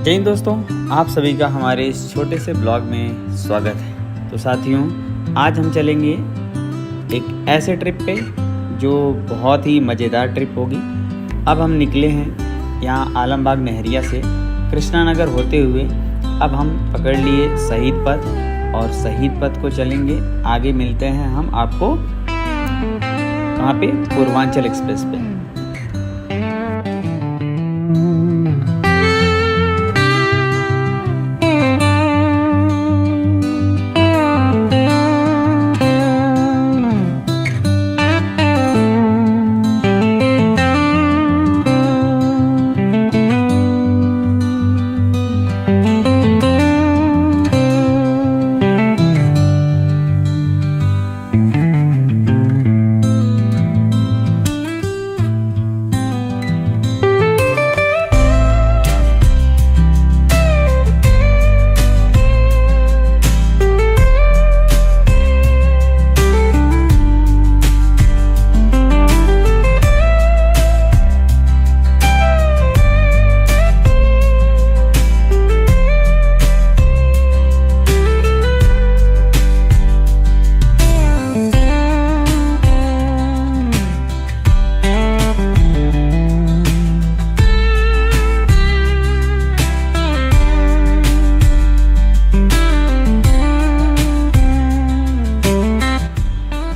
जय हिंद दोस्तों, आप सभी का हमारे इस छोटे से ब्लॉग में स्वागत है। तो साथियों, आज हम चलेंगे एक ऐसे ट्रिप पे जो बहुत ही मज़ेदार ट्रिप होगी। अब हम निकले हैं यहाँ आलमबाग नहरिया से कृष्णा नगर होते हुए। अब हम पकड़ लिए शहीद पथ और शहीद पथ को चलेंगे आगे। मिलते हैं हम आपको कहाँ पे, पूर्वांचल एक्सप्रेस पे।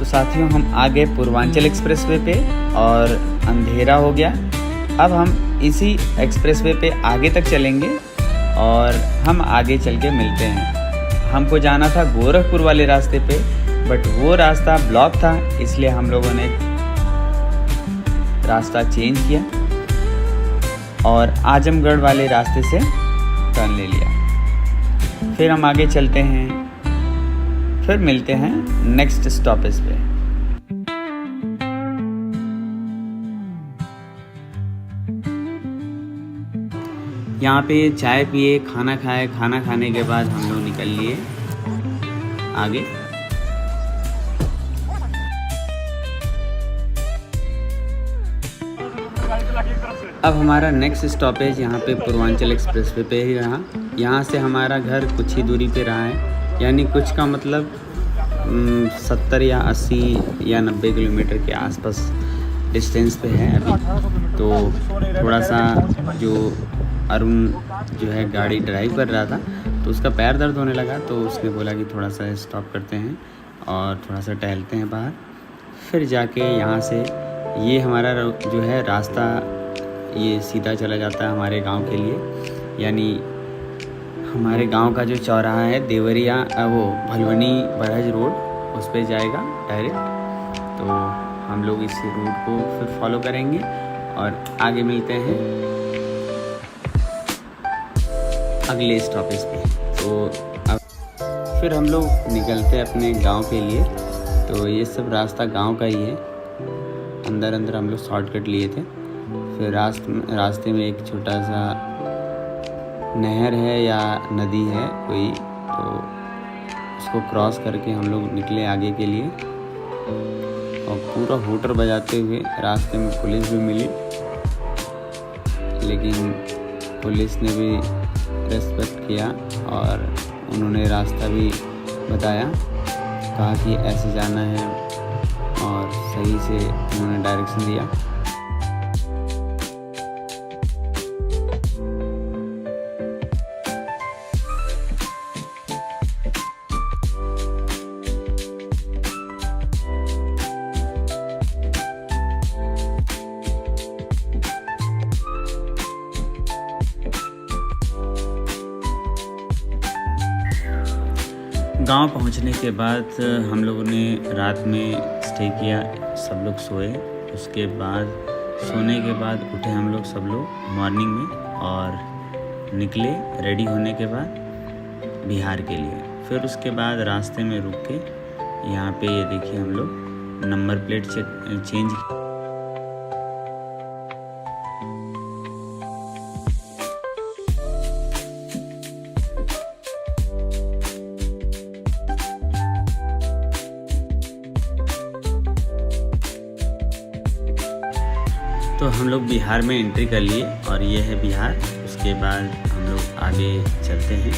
साथियों, हम आ गए पूर्वांचल एक्सप्रेसवे पे और अंधेरा हो गया। अब हम इसी एक्सप्रेसवे पे आगे तक चलेंगे और हम आगे चल के मिलते हैं। हमको जाना था गोरखपुर वाले रास्ते पे, बट वो रास्ता ब्लॉक था, इसलिए हम लोगों ने रास्ता चेंज किया और आजमगढ़ वाले रास्ते से टर्न ले लिया। फिर हम आगे चलते हैं, फिर मिलते हैं नेक्स्ट स्टॉपेज पे। यहाँ पे चाय पिए, खाना खाए। खाना खाने के बाद हम लोग निकल लिए आगे। अब हमारा नेक्स्ट स्टॉपेज यहाँ पे पूर्वांचल एक्सप्रेसवे पे ही रहा। यहाँ से हमारा घर कुछ ही दूरी पे रहा है, यानी कुछ का मतलब 70 या 80 या 90 किलोमीटर के आसपास डिस्टेंस पे है अभी। तो थोड़ा सा जो अरुण जो है गाड़ी ड्राइव कर रहा था, तो उसका पैर दर्द होने लगा, तो उसने बोला कि थोड़ा सा स्टॉप करते हैं और थोड़ा सा टहलते हैं बाहर। फिर जाके यहाँ से ये हमारा जो है रास्ता ये सीधा चला जाता है हमारे गांव के लिए, यानी हमारे गांव का जो चौराहा है देवरिया, वो भलवनी बरहज रोड, उस पर जाएगा डायरेक्ट। तो हम लोग इस रूट को फिर फॉलो करेंगे और आगे मिलते हैं अगले स्टॉपेज पे। तो अब फिर हम लोग निकलते हैं अपने गांव के लिए। तो ये सब रास्ता गांव का ही है। अंदर अंदर हम लोग शॉर्टकट लिए थे। फिर रास्ते में एक छोटा सा नहर है या नदी है कोई, तो उसको क्रॉस करके हम लोग निकले आगे के लिए। और पूरा हूटर बजाते हुए रास्ते में पुलिस भी मिली, लेकिन पुलिस ने भी रेस्पेक्ट किया और उन्होंने रास्ता भी बताया, कहा कि ऐसे जाना है और सही से उन्होंने डायरेक्शन दिया। गांव पहुंचने के बाद हम लोगों ने रात में स्टे किया, सब लोग सोए। उसके बाद सोने के बाद उठे हम लोग सब लोग मॉर्निंग में और निकले रेडी होने के बाद बिहार के लिए। फिर उसके बाद रास्ते में रुक के यहाँ पे ये देखिए हम लोग नंबर प्लेट चेंज। तो हम लोग बिहार में एंट्री कर लिए और ये है बिहार। उसके उसके बाद हम लोग आगे चलते हैं।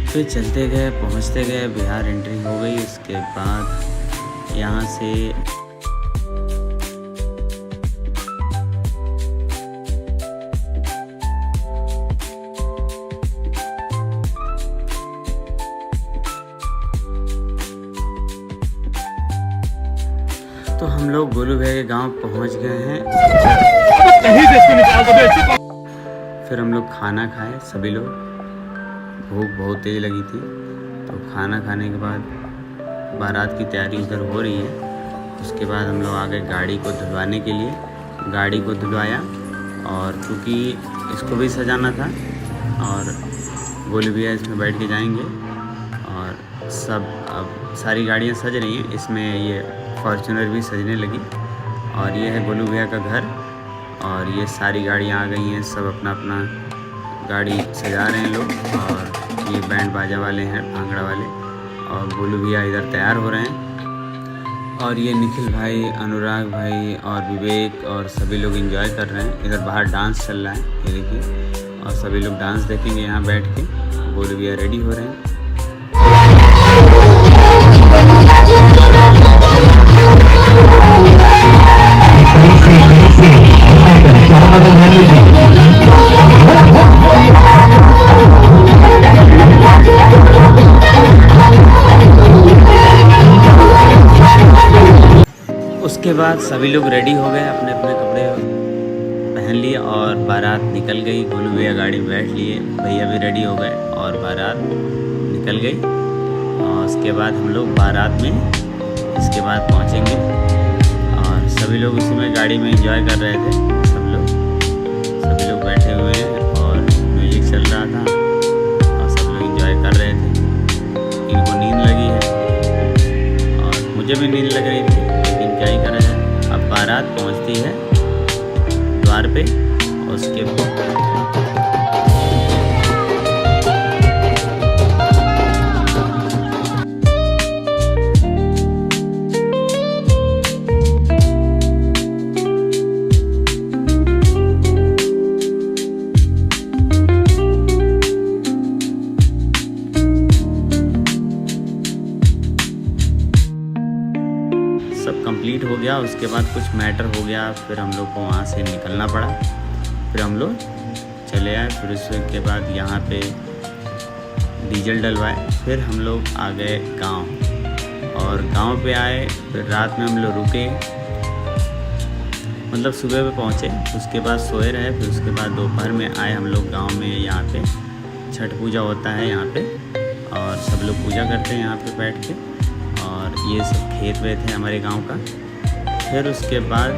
फिर चलते गए, पहुंचते गए, बिहार एंट्री हो गई। उसके बाद यहाँ से तो हम लोग गोलू भैया के गांव पहुंच गए हैं। फिर हम लोग खाना खाए, सभी लोग। भूख बहुत तेज लगी थी, तो खाना खाने के बाद बारात की तैयारी उधर हो रही है। उसके बाद हम लोग आ गए गाड़ी को धुलवाने के लिए। गाड़ी को धुलवाया, और क्योंकि इसको भी सजाना था, और गोलू भैया इसमें बैठ के जाएंगे। और सब अब सारी गाड़ियाँ सज रही हैं, इसमें ये फॉर्च्यूनर भी सजने लगी। और ये है गोलू भैया का घर, और ये सारी गाड़ियाँ आ गई हैं। सब अपना अपना गाड़ी सजा रहे हैं लोग। और ये बैंड बाजा वाले हैं, भांगड़ा वाले, और गोलू भैया इधर तैयार हो रहे हैं। और ये निखिल भाई, अनुराग भाई और विवेक और सभी लोग एंजॉय कर रहे हैं। इधर बाहर डांस चल रहा है, ये देखिए। और सभी लोग डांस देखेंगे यहाँ बैठ के। गोलू भैया रेडी हो रहे हैं। उसके बाद सभी लोग रेडी हो गए, अपने अपने कपड़े पहन लिए और बारात निकल गई। गोलू भैया गाड़ी में बैठ लिए, भैया भी रेडी हो गए और बारात निकल गई। और उसके बाद हम लोग बारात में इसके बाद पहुंचेंगे। और सभी लोग उसी में गाड़ी में एंजॉय कर रहे थे। सभी लोग बैठे हुए हैं और म्यूजिक चल रहा था और सब लोग एंजॉय कर रहे थे। इनको नींद लगी है और मुझे भी नींद लग रही थी, लेकिन क्या ही करा जाए। अब बारात पहुंचती है द्वार पे, और उसके सब कंप्लीट हो गया। उसके बाद कुछ मैटर हो गया, फिर हम लोग को वहाँ से निकलना पड़ा। फिर हम लोग चले आए। फिर उसके बाद यहाँ पे डीजल डलवाए। फिर हम लोग आ गए गांव, और गांव पे आए। फिर रात में हम लोग रुके, मतलब सुबह पे पहुँचे। उसके बाद सोए रहे। फिर उसके बाद दोपहर में आए हम लोग गाँव में। यहाँ पे छठ पूजा होता है यहाँ पे, और सब लोग पूजा करते हैं यहाँ पे बैठ के। और ये सब खेत वेत है हमारे गांव का। फिर उसके बाद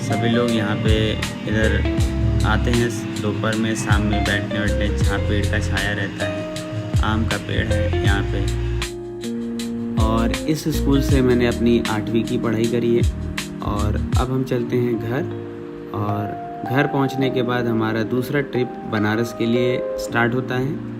सभी लोग यहाँ पे इधर आते हैं दोपहर में, शाम में बैठने जहाँ पेड़ का छाया रहता है। आम का पेड़ है यहाँ पे। और इस स्कूल से मैंने अपनी 8वीं की पढ़ाई करी है। और अब हम चलते हैं घर, और घर पहुँचने के बाद हमारा दूसरा ट्रिप बनारस के लिए स्टार्ट होता है।